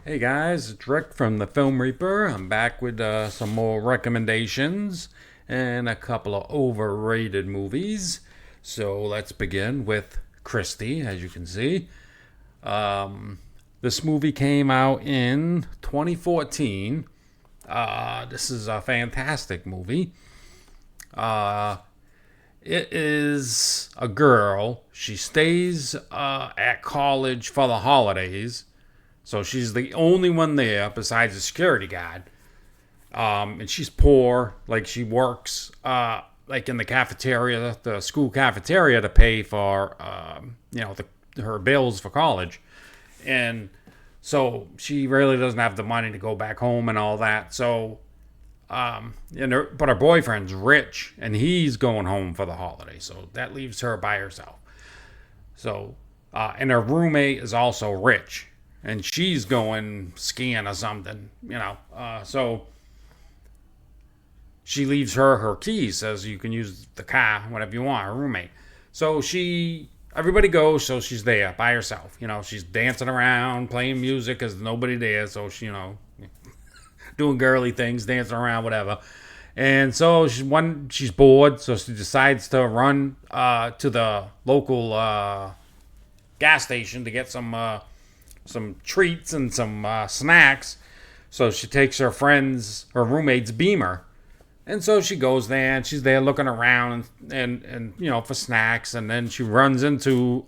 Hey guys, it's Rick from the Film Reaper. I'm back with some more recommendations and a couple of overrated movies. So let's begin with Christie, as you can see. Um, this movie came out in 2014. This is a fantastic movie. Uh, it is a girl. She stays at college for the holidays, so she's the only one there besides the security guard. And she's poor. Like she works like in the cafeteria, the school cafeteria, to pay for her bills for college. And so she really doesn't have the money to go back home and all that. So but her boyfriend's rich and he's going home for the holiday, so that leaves her by herself. So and her roommate is also rich and she's going skiing or something, so she leaves her keys, says you can use the car whenever you want, her roommate. So everybody goes, so she's there by herself. She's dancing around, playing music because nobody there. So doing girly things, dancing around, whatever. And so she's bored, so she decides to run to the local gas station to get some treats and some snacks. So she takes her roommate's Beamer, and so she goes there and she's there looking around and for snacks, and then she runs into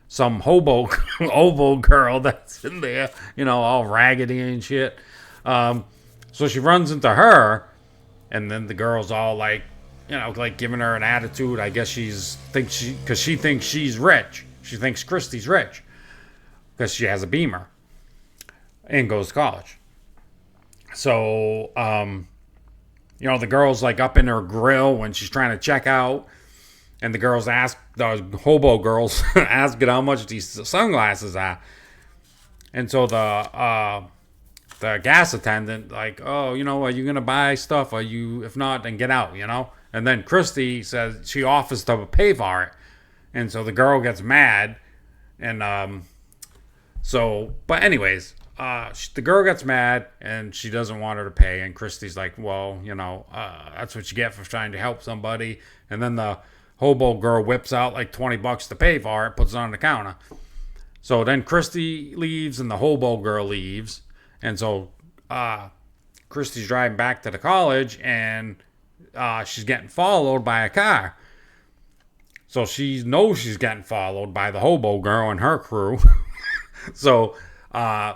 some hobo girl that's in there, all raggedy and shit. So she runs into her, and then the girl's all like, like giving her an attitude. I guess because she thinks she's rich. She thinks Christie's rich because she has a Beamer and goes to college. So, the girl's like up in her grill when she's trying to check out, and the hobo girls asking how much these sunglasses are. And so the gas attendant, like, oh, are you gonna buy stuff? If not, then get out, And then Christy says she offers to pay for it, and so the girl gets mad, and but anyways, the girl gets mad and she doesn't want her to pay, and Christy's like, well, that's what you get for trying to help somebody. And then the hobo girl whips out like $20 to pay for it, puts it on the counter. So then Christy leaves and the hobo girl leaves. And so Christy's driving back to the college, and she's getting followed by a car. So she knows she's getting followed by the hobo girl and her crew. So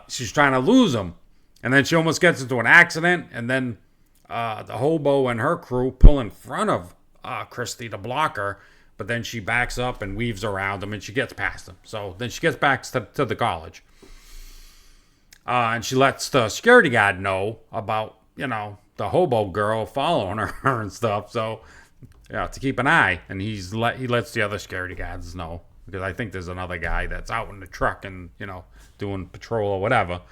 she's trying to lose them. And then she almost gets into an accident. And then the hobo and her crew pull in front of Christy to block her. But then she backs up and weaves around them and she gets past them. So then she gets back to the college. And she lets the security guard know about, the hobo girl following her and stuff. So, to keep an eye. And he lets the other security guards know. Because I think there's another guy that's out in the truck and, doing patrol or whatever.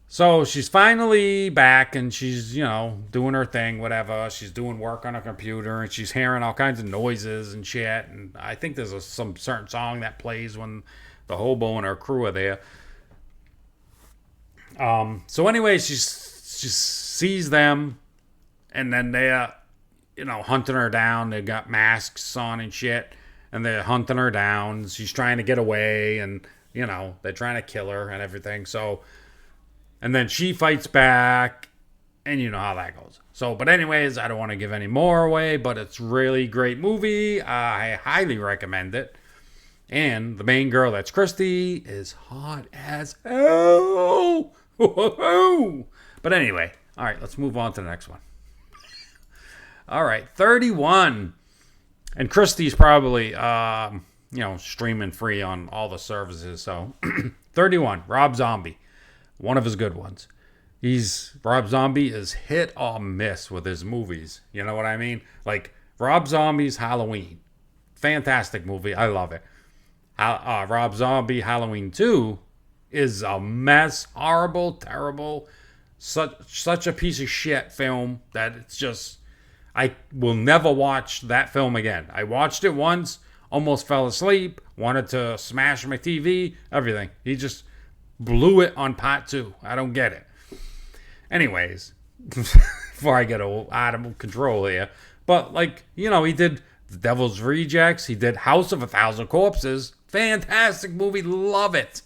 So she's finally back and she's, doing her thing, whatever. She's doing work on her computer and she's hearing all kinds of noises and shit. And I think there's some certain song that plays when the hobo and her crew are there. So anyway, she sees them, and then they're, hunting her down. They got masks on and shit, and they're hunting her down. She's trying to get away, and, they're trying to kill her and everything. So, and then she fights back, and you know how that goes. So, but anyways, I don't want to give any more away, but it's really great movie. I highly recommend it. And the main girl, that's Christy, is hot as hell. But anyway, all right, let's move on to the next one. All right, 31. And Christie's probably, streaming free on all the services. So 31, Rob Zombie, one of his good ones. Rob Zombie is hit or miss with his movies. You know what I mean? Like Rob Zombie's Halloween. Fantastic movie. I love it. Rob Zombie Halloween 2 is a mess, horrible, terrible, such a piece of shit film that it's just, I will never watch that film again. I watched it once, almost fell asleep, wanted to smash my TV, everything. blew it on part two. I don't get it. Anyways, before I get out of control here, but like, he did The Devil's Rejects. He did House of a Thousand Corpses. Fantastic movie. Love it.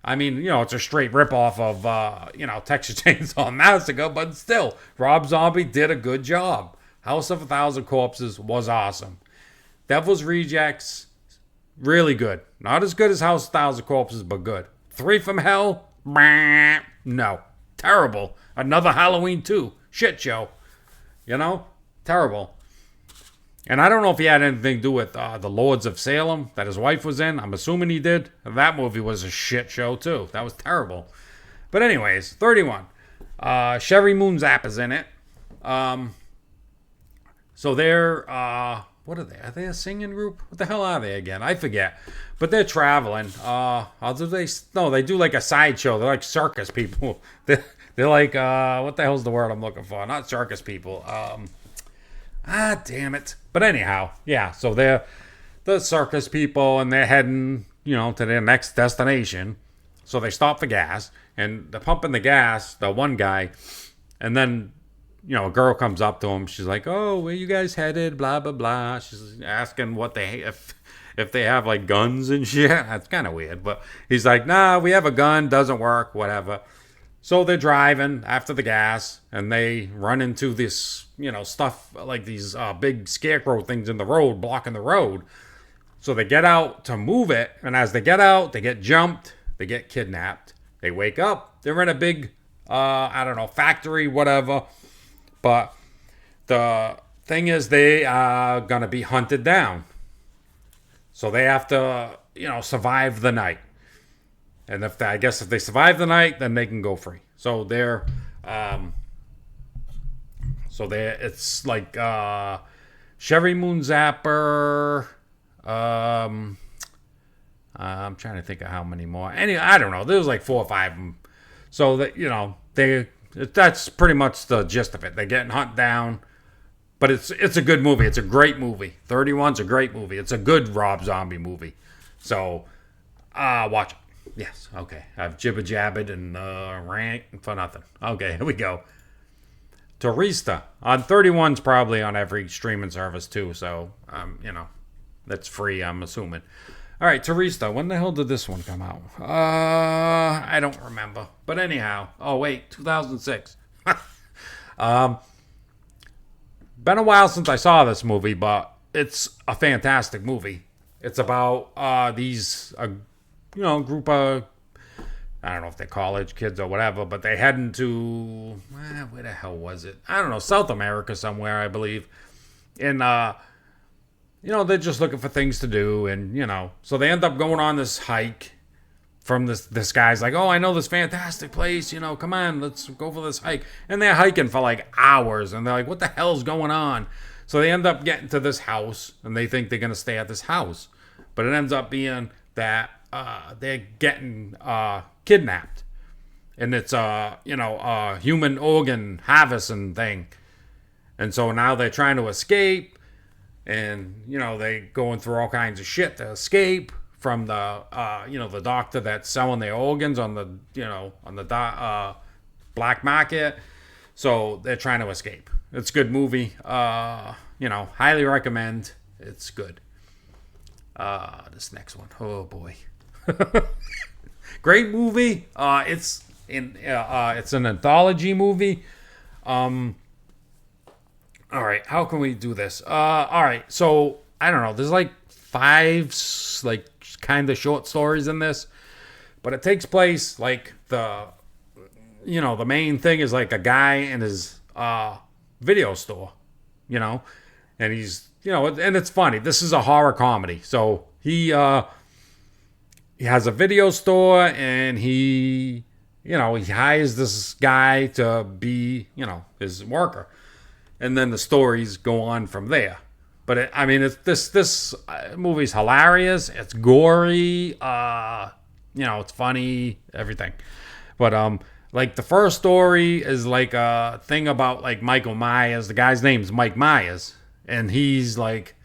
I mean, it's a straight ripoff of, Texas Chainsaw Massacre, but still, Rob Zombie did a good job. House of a Thousand Corpses was awesome. Devil's Rejects, really good. Not as good as House of a Thousand Corpses, but good. Three from Hell, no. Terrible. Another Halloween 2. Shit show. Terrible. And I don't know if he had anything to do with the Lords of Salem that his wife was in. I'm assuming he did. That movie was a shit show, too. That was terrible. But anyways, 31. Sherry Moon Zapp is in it. So they're, what are they? Are they a singing group? What the hell are they again? I forget. But they're traveling. They do like a sideshow. They're like circus people. They're like, what the hell's the word I'm looking for? Not circus people. Damn it. But anyhow, yeah, so they're the circus people and they're heading, to their next destination. So they stop for gas and they're pumping the gas, the one guy, and then, a girl comes up to him. She's like, "Oh, where you guys headed? Blah, blah, blah." She's asking if they have like guns and shit. That's kind of weird, but he's like, "Nah, we have a gun, doesn't work, whatever." So they're driving after the gas, and they run into this, stuff like these big scarecrow things in the road, blocking the road. So they get out to move it, and as they get out, they get jumped, they get kidnapped. They wake up, they're in a big, factory, whatever. But the thing is, they are going to be hunted down. So they have to, survive the night. And if they survive the night, then they can go free. So it's like Sherry Moon Zapper. I'm trying to think of how many more. I don't know. There's like 4 or 5 of them. So that that's pretty much the gist of it. They're getting hunted down, but it's a good movie. It's a great movie. 31's a great movie. It's a good Rob Zombie movie. So watch it. Yes, okay. I've jibber-jabbered and rant for nothing. Okay, here we go. Turista. On 31's probably on every streaming service too, so, that's free, I'm assuming. All right, Turista. When the hell did this one come out? I don't remember. But anyhow. Oh, wait, 2006. Been a while since I saw this movie, but it's a fantastic movie. It's about these... group of, I don't know if they're college kids or whatever, but they head into, where the hell was it? I don't know, South America somewhere, I believe. And, they're just looking for things to do. And, so they end up going on this hike from this guy's like, "Oh, I know this fantastic place, come on, let's go for this hike." And they're hiking for like hours. And they're like, "What the hell's going on?" So they end up getting to this house and they think they're going to stay at this house. But it ends up being that they're getting kidnapped, and it's a human organ harvesting thing, and so now they're trying to escape, and they going through all kinds of shit to escape from the the doctor that's selling their organs on the black market. So they're trying to escape. It's a good movie. Highly recommend. It's good. This next one, oh boy. Great movie. It's an anthology movie. All right, how can we do this? All right, so I don't know. There's like 5 like kind of short stories in this, but it takes place like the main thing is like a guy in his video store, and he's and it's funny. This is a horror comedy, so he has a video store, and he hires this guy to be, his worker. And then the stories go on from there. But this movie's hilarious. It's gory. It's funny, everything. But like the first story is like a thing about like Michael Myers. The guy's name's Mike Myers, and he's like,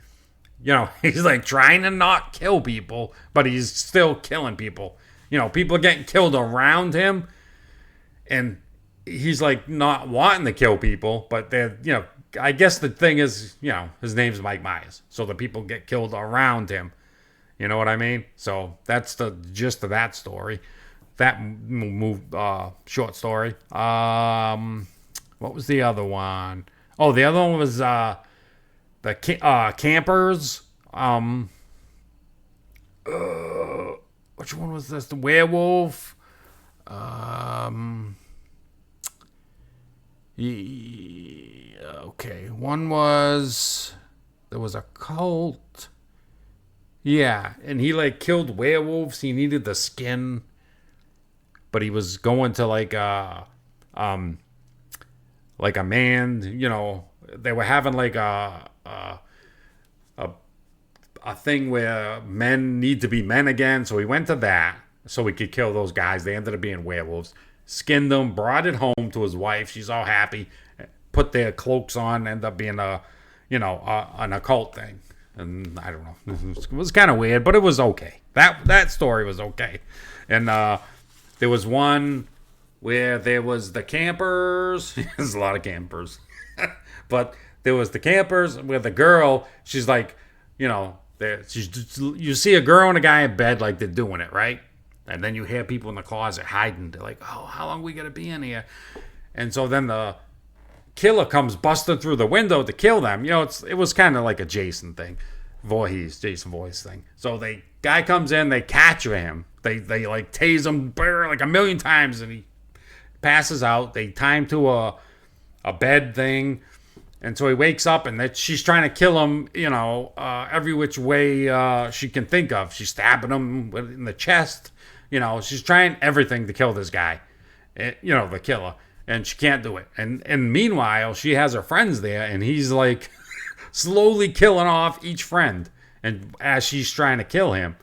he's like trying to not kill people, but he's still killing people. People are getting killed around him, and he's like not wanting to kill people, but I guess the thing is, his name's Mike Myers, so the people get killed around him. You know what I mean? So that's the gist of that story. That short story. What was the other one? Oh, the other one was the campers. Which one was this? The werewolf. Okay. One was there was a cult. Yeah, and he like killed werewolves. He needed the skin, but he was going to like a man. They were having like a thing where men need to be men again. So he went to that so he could kill those guys. They ended up being werewolves. Skinned them, brought it home to his wife. She's all happy. Put their cloaks on. Ended up being an occult thing. And I don't know. It was kind of weird, but it was okay. That story was okay. And there was one where there was the campers. There's a lot of campers. But there was the campers where the girl, she's like, you see a girl and a guy in bed like they're doing it, right? And then you hear people in the closet hiding. They're like, oh, how long we got to be in here? And so then the killer comes busting through the window to kill them. It was kind of like a Jason thing. Jason Voorhees thing. So the guy comes in, they capture him. They like tase him like a million times and he passes out. They tie him to a bed thing. And so he wakes up and she's trying to kill him, every which way she can think of. She's stabbing him in the chest. She's trying everything to kill this guy, the killer. And she can't do it. And meanwhile, she has her friends there and he's like slowly killing off each friend. And as she's trying to kill him.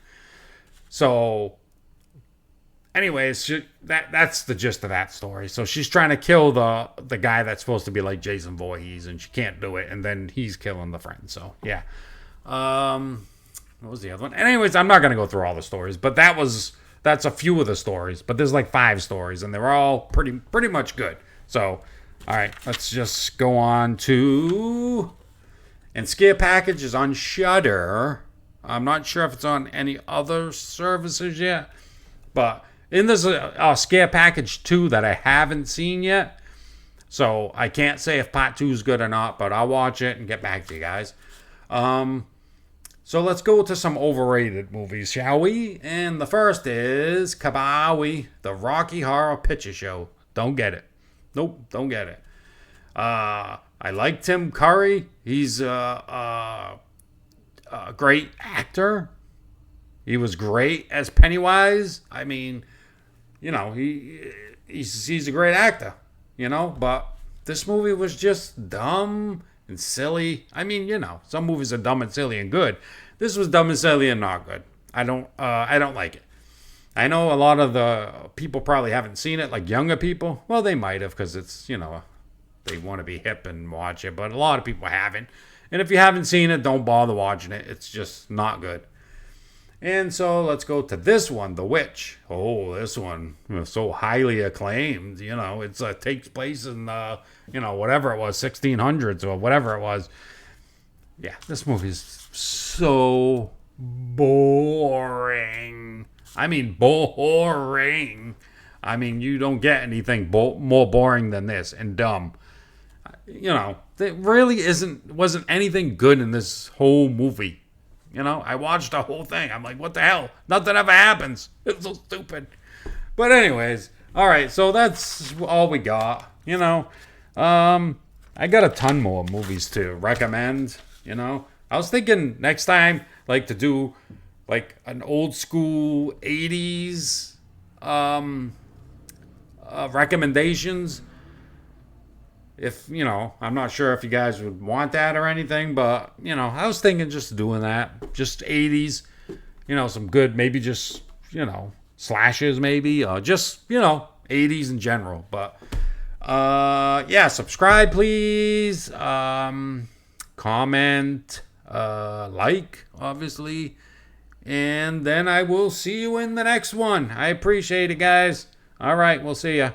So anyways, that's the gist of that story. So she's trying to kill the guy that's supposed to be like Jason Voorhees, and she can't do it. And then he's killing the friend. So yeah. What was the other one? And anyways, I'm not gonna go through all the stories, but that's a few of the stories. But there's like 5 stories, and they're all pretty much good. So all right, let's just go on to. And Scare Package is on Shudder. I'm not sure if it's on any other services yet, but. And there's a Scare Package 2 that I haven't seen yet. So I can't say if part 2 is good or not, but I'll watch it and get back to you guys. So let's go to some overrated movies, shall we? And the first is Kabawi, the Rocky Horror Picture Show. Don't get it. Nope, don't get it. I like Tim Curry. He's a great actor. He was great as Pennywise. I mean, he's a great actor, but this movie was just dumb and silly. I mean, some movies are dumb and silly and good. This was dumb and silly and not good. I don't like it. I know a lot of the people probably haven't seen it, like younger people. Well, they might have because it's, they want to be hip and watch it, but a lot of people haven't. And if you haven't seen it, don't bother watching it. It's just not good. And so let's go to this one, The Witch. Oh, this one was so highly acclaimed. It takes place in, whatever it was, 1600s or whatever it was. Yeah, this movie is so boring. I mean, boring. I mean, you don't get anything more boring than this and dumb. There really wasn't anything good in this whole movie. I watched the whole thing. I'm like, what the hell? Nothing ever happens. It's so stupid. But anyways, all right. So that's all we got. I got a ton more movies to recommend. I was thinking next time, like, to do like an old school 80s recommendations. If, I'm not sure if you guys would want that or anything, but, I was thinking just doing that. Just 80s, some good, maybe just, slashes maybe, just, 80s in general. But, yeah, subscribe, please. Comment, like, obviously. And then I will see you in the next one. I appreciate it, guys. All right, we'll see ya.